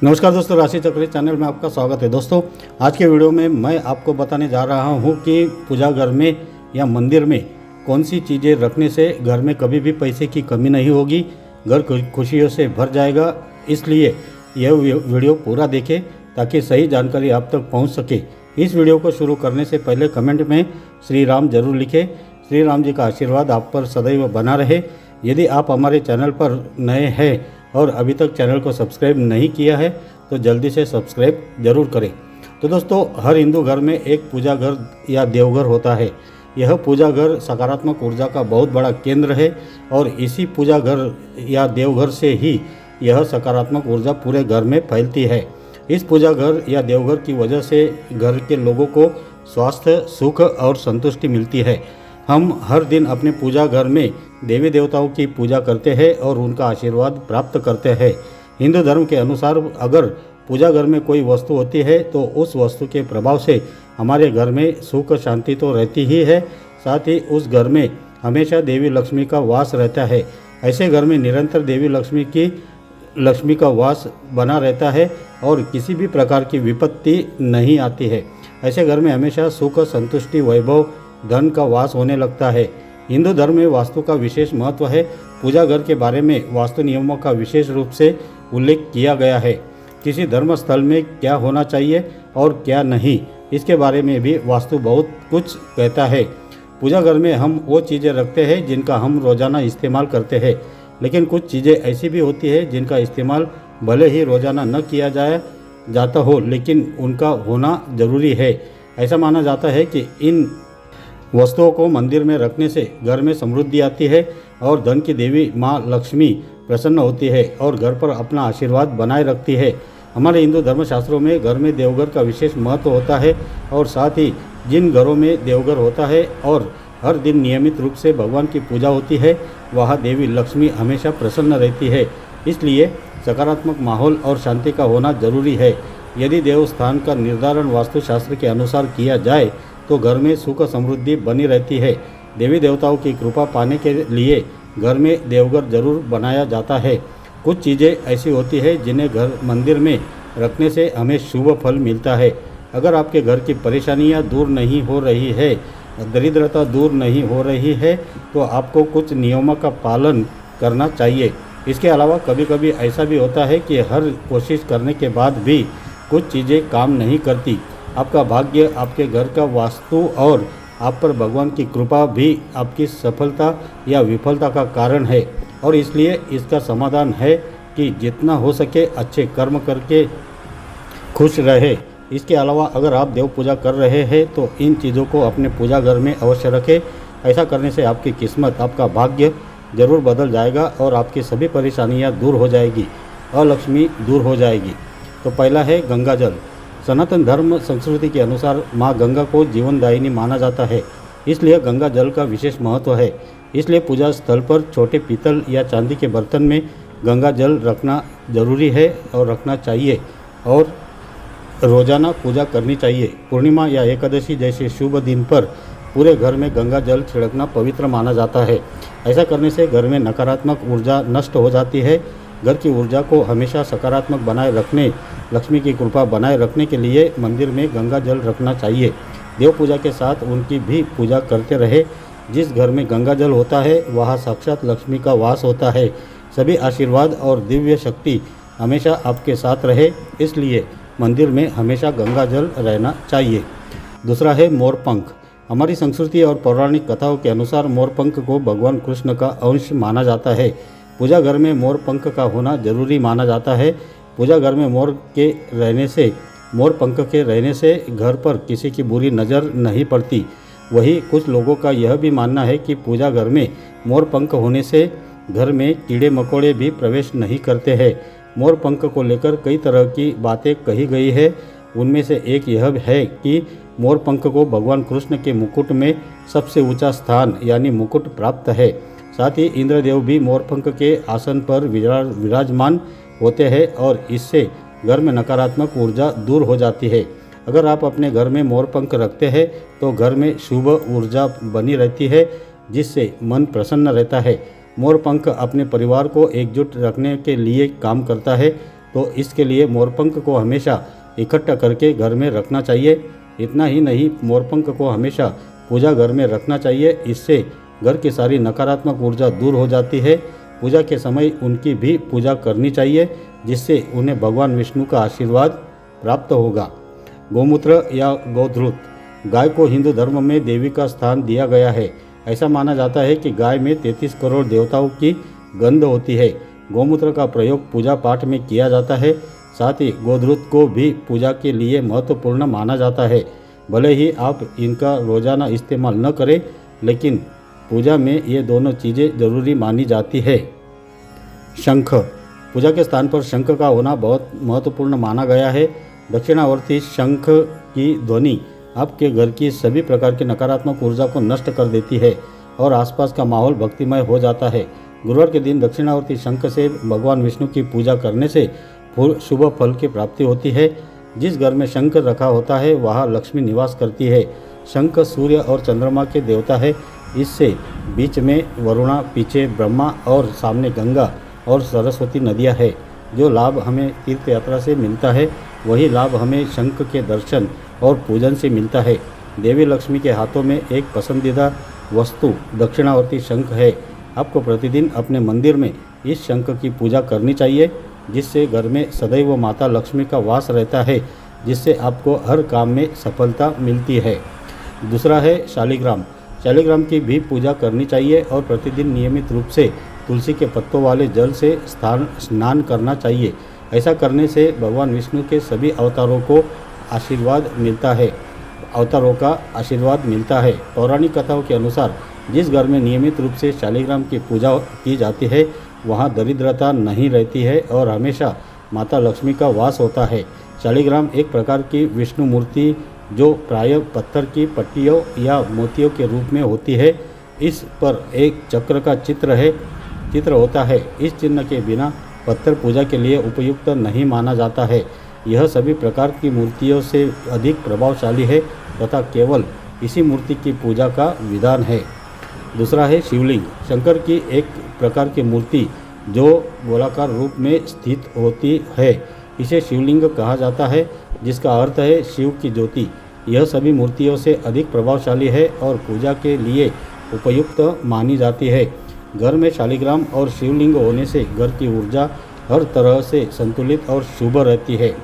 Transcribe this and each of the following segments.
नमस्कार दोस्तों, राशि चक्र चैनल में आपका स्वागत है। दोस्तों, आज के वीडियो में मैं आपको बताने जा रहा हूं कि पूजा घर में या मंदिर में कौन सी चीज़ें रखने से घर में कभी भी पैसे की कमी नहीं होगी, घर खुशियों से भर जाएगा। इसलिए यह वीडियो पूरा देखें ताकि सही जानकारी आप तक पहुंच सके। इस वीडियो को शुरू करने से पहले कमेंट में श्री राम जरूर लिखें। श्री राम जी का आशीर्वाद आप पर सदैव बना रहे। यदि आप हमारे चैनल पर नए हैं और अभी तक चैनल को सब्सक्राइब नहीं किया है तो जल्दी से सब्सक्राइब जरूर करें। तो दोस्तों, हर हिंदू घर में एक पूजा घर या देवघर होता है। यह पूजा घर सकारात्मक ऊर्जा का बहुत बड़ा केंद्र है और इसी पूजा घर या देवघर से ही यह सकारात्मक ऊर्जा पूरे घर में फैलती है। इस पूजा घर या देवघर की वजह से घर के लोगों को स्वास्थ्य, सुख और संतुष्टि मिलती है। हम हर दिन अपने पूजा घर में देवी देवताओं की पूजा करते हैं और उनका आशीर्वाद प्राप्त करते हैं। हिंदू धर्म के अनुसार अगर पूजा घर में कोई वस्तु होती है तो उस वस्तु के प्रभाव से हमारे घर में सुख शांति तो रहती ही है, साथ ही उस घर में हमेशा देवी लक्ष्मी का वास रहता है। ऐसे घर में निरंतर देवी लक्ष्मी का वास बना रहता है और किसी भी प्रकार की विपत्ति नहीं आती है। ऐसे घर में हमेशा सुख, संतुष्टि, वैभव, धन का वास होने लगता है। हिंदू धर्म में वास्तु का विशेष महत्व है। पूजा घर के बारे में वास्तु नियमों का विशेष रूप से उल्लेख किया गया है। किसी धर्म स्थल में क्या होना चाहिए और क्या नहीं, इसके बारे में भी वास्तु बहुत कुछ कहता है। पूजा घर में हम वो चीज़ें रखते हैं जिनका हम रोज़ाना इस्तेमाल करते हैं, लेकिन कुछ चीज़ें ऐसी भी होती है जिनका इस्तेमाल भले ही रोज़ाना न किया जाता हो, लेकिन उनका होना ज़रूरी है। ऐसा माना जाता है कि इन वस्तुओं को मंदिर में रखने से घर में समृद्धि आती है और धन की देवी माँ लक्ष्मी प्रसन्न होती है और घर पर अपना आशीर्वाद बनाए रखती है। हमारे हिंदू धर्मशास्त्रों में घर में देवघर का विशेष महत्व होता है और साथ ही जिन घरों में देवघर होता है और हर दिन नियमित रूप से भगवान की पूजा होती है, वहाँ देवी लक्ष्मी हमेशा प्रसन्न रहती है। इसलिए सकारात्मक माहौल और शांति का होना जरूरी है। यदि देवस्थान का निर्धारण वास्तुशास्त्र के अनुसार किया जाए तो घर में सुख समृद्धि बनी रहती है। देवी देवताओं की कृपा पाने के लिए घर में देवघर जरूर बनाया जाता है। कुछ चीज़ें ऐसी होती है जिन्हें घर मंदिर में रखने से हमें शुभ फल मिलता है। अगर आपके घर की परेशानियां दूर नहीं हो रही है, दरिद्रता दूर नहीं हो रही है, तो आपको कुछ नियमों का पालन करना चाहिए। इसके अलावा कभी कभी ऐसा भी होता है कि हर कोशिश करने के बाद भी कुछ चीज़ें काम नहीं करती। आपका भाग्य, आपके घर का वास्तु और आप पर भगवान की कृपा भी आपकी सफलता या विफलता का कारण है और इसलिए इसका समाधान है कि जितना हो सके अच्छे कर्म करके खुश रहे। इसके अलावा अगर आप देव पूजा कर रहे हैं तो इन चीज़ों को अपने पूजा घर में अवश्य रखें। ऐसा करने से आपकी किस्मत, आपका भाग्य जरूर बदल जाएगा और आपकी सभी परेशानियां दूर हो जाएगी, अलक्ष्मी दूर हो जाएगी। तो पहला है गंगा जल। सनातन धर्म संस्कृति के अनुसार माँ गंगा को जीवनदायिनी माना जाता है, इसलिए गंगा जल का विशेष महत्व है। इसलिए पूजा स्थल पर छोटे पीतल या चांदी के बर्तन में गंगा जल रखना जरूरी है और रखना चाहिए और रोजाना पूजा करनी चाहिए। पूर्णिमा या एकादशी जैसे शुभ दिन पर पूरे घर में गंगा जल छिड़कना पवित्र माना जाता है। ऐसा करने से घर में नकारात्मक ऊर्जा नष्ट हो जाती है। घर की ऊर्जा को हमेशा सकारात्मक बनाए रखने, लक्ष्मी की कृपा बनाए रखने के लिए मंदिर में गंगा जल रखना चाहिए। देव पूजा के साथ उनकी भी पूजा करते रहे। जिस घर में गंगा जल होता है वहाँ साक्षात लक्ष्मी का वास होता है। सभी आशीर्वाद और दिव्य शक्ति हमेशा आपके साथ रहे, इसलिए मंदिर में हमेशा गंगा जल रहना चाहिए। दूसरा है मोरपंख। हमारी संस्कृति और पौराणिक कथाओं के अनुसार मोरपंख को भगवान कृष्ण का अंश माना जाता है। पूजा घर में मोर पंख का होना जरूरी माना जाता है। पूजा घर में मोर पंख के रहने से घर पर किसी की बुरी नज़र नहीं पड़ती। वही कुछ लोगों का यह भी मानना है कि पूजा घर में मोर पंख होने से घर में कीड़े मकोड़े भी प्रवेश नहीं करते हैं। मोर पंख को लेकर कई तरह की बातें कही गई है। उनमें से एक यह है कि मोर पंख को भगवान कृष्ण के मुकुट में सबसे ऊंचा स्थान यानी मुकुट प्राप्त है। साथ ही इंद्रदेव भी मोरपंख के आसन पर विराजमान होते हैं और इससे घर में नकारात्मक ऊर्जा दूर हो जाती है। अगर आप अपने घर में मोरपंख रखते हैं तो घर में शुभ ऊर्जा बनी रहती है, जिससे मन प्रसन्न रहता है। मोरपंख अपने परिवार को एकजुट रखने के लिए काम करता है। तो इसके लिए मोरपंख को हमेशा इकट्ठा करके घर में रखना चाहिए। इतना ही नहीं, मोरपंख को हमेशा पूजा घर में रखना चाहिए। इससे घर की सारी नकारात्मक ऊर्जा दूर हो जाती है। पूजा के समय उनकी भी पूजा करनी चाहिए, जिससे उन्हें भगवान विष्णु का आशीर्वाद प्राप्त होगा। गौमूत्र या गोधूत, गाय को हिंदू धर्म में देवी का स्थान दिया गया है। ऐसा माना जाता है कि गाय में 33 करोड़ देवताओं की गंध होती है। गौमूत्र का प्रयोग पूजा पाठ में किया जाता है। साथ ही गोधूत को भी पूजा के लिए महत्वपूर्ण माना जाता है। भले ही आप इनका रोजाना इस्तेमाल न करें, लेकिन पूजा में ये दोनों चीज़ें जरूरी मानी जाती है। शंख, पूजा के स्थान पर शंख का होना बहुत महत्वपूर्ण माना गया है। दक्षिणावर्ती शंख की ध्वनि आपके घर की सभी प्रकार की नकारात्मक ऊर्जा को नष्ट कर देती है और आसपास का माहौल भक्तिमय हो जाता है। गुरुवार के दिन दक्षिणावर्ती शंख से भगवान विष्णु की पूजा करने से शुभ फल की प्राप्ति होती है। जिस घर में शंख रखा होता है वहाँ लक्ष्मी निवास करती है। शंख सूर्य और चंद्रमा के देवता है। इससे बीच में वरुणा, पीछे ब्रह्मा और सामने गंगा और सरस्वती नदियाँ है। जो लाभ हमें तीर्थ यात्रा से मिलता है, वही लाभ हमें शंख के दर्शन और पूजन से मिलता है। देवी लक्ष्मी के हाथों में एक पसंदीदा वस्तु दक्षिणावर्ती शंख है। आपको प्रतिदिन अपने मंदिर में इस शंख की पूजा करनी चाहिए, जिससे घर में सदैव माता लक्ष्मी का वास रहता है, जिससे आपको हर काम में सफलता मिलती है। दूसरा है शालिग्राम। शालिग्राम की भी पूजा करनी चाहिए और प्रतिदिन नियमित रूप से तुलसी के पत्तों वाले जल से स्नान करना चाहिए। ऐसा करने से भगवान विष्णु के सभी अवतारों का आशीर्वाद मिलता है। पौराणिक कथाओं के अनुसार जिस घर में नियमित रूप से शालिग्राम की पूजा की जाती है, वहाँ दरिद्रता नहीं रहती है और हमेशा माता लक्ष्मी का वास होता है। शालिग्राम एक प्रकार की विष्णु मूर्ति जो प्रायः पत्थर की पट्टियों या मोतियों के रूप में होती है। इस पर एक चक्र का चित्र होता है। इस चिन्ह के बिना पत्थर पूजा के लिए उपयुक्त नहीं माना जाता है। यह सभी प्रकार की मूर्तियों से अधिक प्रभावशाली है तथा केवल इसी मूर्ति की पूजा का विधान है। दूसरा है शिवलिंग। शंकर की एक प्रकार की मूर्ति जो गोलाकार रूप में स्थित होती है, इसे शिवलिंग कहा जाता है, जिसका अर्थ है शिव की ज्योति। यह सभी मूर्तियों से अधिक प्रभावशाली है और पूजा के लिए उपयुक्त मानी जाती है। घर में शालिग्राम और शिवलिंग होने से घर की ऊर्जा हर तरह से संतुलित और शुभ रहती है।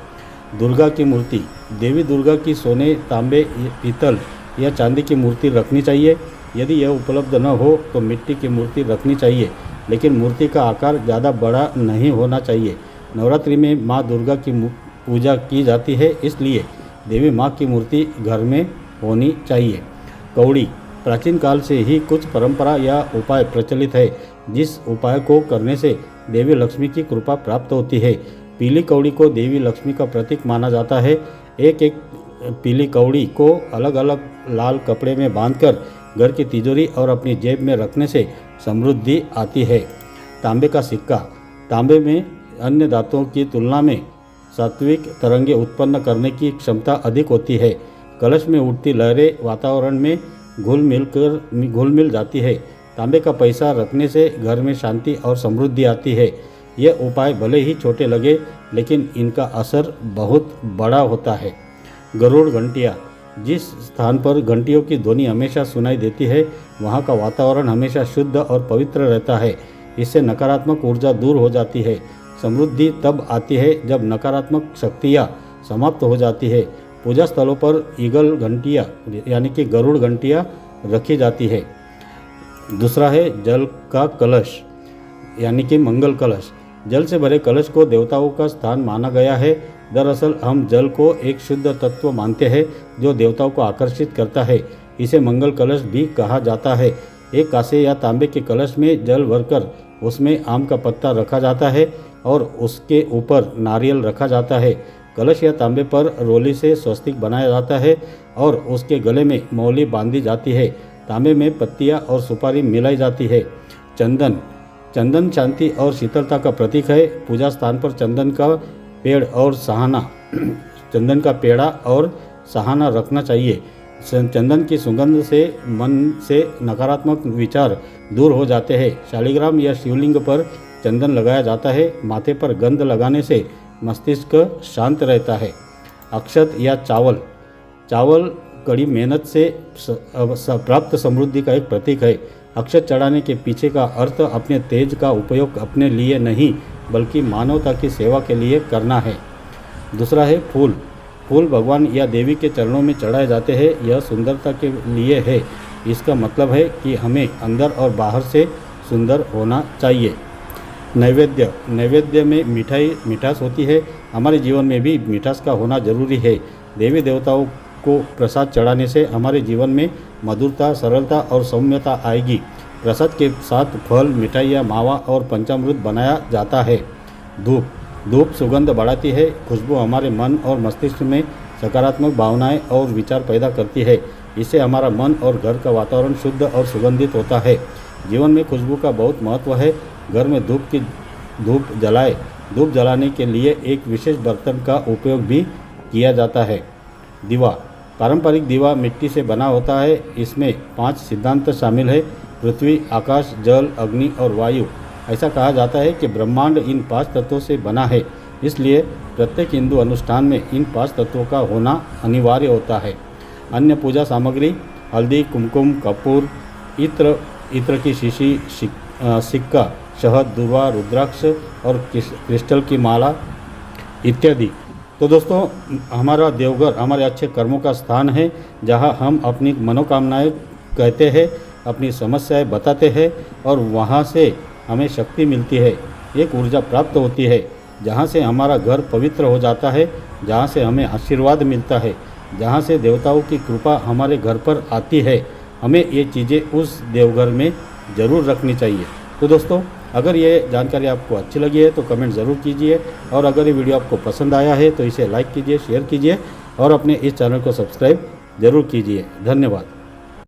दुर्गा की मूर्ति। देवी दुर्गा की सोने, तांबे, पीतल या चांदी की मूर्ति रखनी चाहिए। यदि यह उपलब्ध न हो तो मिट्टी की मूर्ति रखनी चाहिए, लेकिन मूर्ति का आकार ज़्यादा बड़ा नहीं होना चाहिए। नवरात्रि में माँ दुर्गा की पूजा की जाती है, इसलिए देवी माँ की मूर्ति घर में होनी चाहिए। कौड़ी। प्राचीन काल से ही कुछ परंपरा या उपाय प्रचलित है, जिस उपाय को करने से देवी लक्ष्मी की कृपा प्राप्त होती है। पीली कौड़ी को देवी लक्ष्मी का प्रतीक माना जाता है। एक एक पीली कौड़ी को अलग अलग लाल कपड़े में बांधकर घर की तिजोरी और अपनी जेब में रखने से समृद्धि आती है। तांबे का सिक्का। तांबे में अन्य धातुओं की तुलना में सात्विक तरंगें उत्पन्न करने की क्षमता अधिक होती है। कलश में उठती लहरें वातावरण में घुल मिल जाती है। तांबे का पैसा रखने से घर में शांति और समृद्धि आती है। यह उपाय भले ही छोटे लगे, लेकिन इनका असर बहुत बड़ा होता है। गरुड़ घंटियाँ। जिस स्थान पर घंटियों की ध्वनि हमेशा सुनाई देती है, वहाँ का वातावरण हमेशा शुद्ध और पवित्र रहता है। इससे नकारात्मक ऊर्जा दूर हो जाती है। समृद्धि तब आती है जब नकारात्मक शक्तियाँ समाप्त हो जाती है। पूजा स्थलों पर ईगल घंटियाँ यानी कि गरुड़ घंटियाँ रखी जाती है। दूसरा है जल का कलश यानी कि मंगल कलश। जल से भरे कलश को देवताओं का स्थान माना गया है। दरअसल हम जल को एक शुद्ध तत्व मानते हैं जो देवताओं को आकर्षित करता है। इसे मंगल कलश भी कहा जाता है। एक कांसे या तांबे के कलश में जल भरकर उसमें आम का पत्ता रखा जाता है और उसके ऊपर नारियल रखा जाता है। कलश या तांबे पर रोली से स्वस्तिक बनाया जाता है और उसके गले में मौली बांधी जाती है। तांबे में पत्तियां और सुपारी मिलाई जाती है। चंदन शांति और शीतलता का प्रतीक है। पूजा स्थान पर चंदन का पेड़ा और सहाना रखना चाहिए। चंदन की सुगंध से मन से नकारात्मक विचार दूर हो जाते हैं। शालिग्राम या शिवलिंग पर चंदन लगाया जाता है। माथे पर गंध लगाने से मस्तिष्क शांत रहता है। अक्षत या चावल, चावल कड़ी मेहनत से प्राप्त समृद्धि का एक प्रतीक है। अक्षत चढ़ाने के पीछे का अर्थ अपने तेज का उपयोग अपने लिए नहीं बल्कि मानवता की सेवा के लिए करना है। दूसरा है फूल। फूल भगवान या देवी के चरणों में चढ़ाए जाते हैं। यह सुंदरता के लिए है। इसका मतलब है कि हमें अंदर और बाहर से सुंदर होना चाहिए। नैवेद्य, नैवेद्य में मिठास होती है। हमारे जीवन में भी मिठास का होना जरूरी है। देवी देवताओं को प्रसाद चढ़ाने से हमारे जीवन में मधुरता, सरलता और सौम्यता आएगी। प्रसाद के साथ फल, मिठाइयाँ, मावा और पंचामृत बनाया जाता है। धूप, धूप सुगंध बढ़ाती है। खुशबू हमारे मन और मस्तिष्क में सकारात्मक भावनाएं और विचार पैदा करती है। इससे हमारा मन और घर का वातावरण शुद्ध और सुगंधित होता है। जीवन में खुशबू का बहुत महत्व है। घर में धूप जलाए। धूप जलाने के लिए एक विशेष बर्तन का उपयोग भी किया जाता है। दीवा, पारंपरिक दीवा मिट्टी से बना होता है। इसमें 5 सिद्धांत शामिल है: पृथ्वी, आकाश, जल, अग्नि और वायु। ऐसा कहा जाता है कि ब्रह्मांड इन 5 तत्वों से बना है, इसलिए प्रत्येक हिंदू अनुष्ठान में इन 5 तत्वों का होना अनिवार्य होता है। अन्य पूजा सामग्री: हल्दी, कुमकुम, कपूर, इत्र की शीशी, सिक्का, शहद, दूर्वा, रुद्राक्ष और क्रिस्टल की माला इत्यादि। तो दोस्तों, हमारा देवघर हमारे अच्छे कर्मों का स्थान है, जहां हम अपनी मनोकामनाएं कहते हैं, अपनी समस्याएं बताते हैं और वहां से हमें शक्ति मिलती है, एक ऊर्जा प्राप्त होती है, जहां से हमारा घर पवित्र हो जाता है, जहां से हमें आशीर्वाद मिलता है, जहां से देवताओं की कृपा हमारे घर पर आती है। हमें ये चीज़ें उस देवघर में ज़रूर रखनी चाहिए। तो दोस्तों, अगर ये जानकारी आपको अच्छी लगी है तो कमेंट ज़रूर कीजिए, और अगर ये वीडियो आपको पसंद आया है तो इसे लाइक कीजिए, शेयर कीजिए और अपने इस चैनल को सब्सक्राइब ज़रूर कीजिए। धन्यवाद।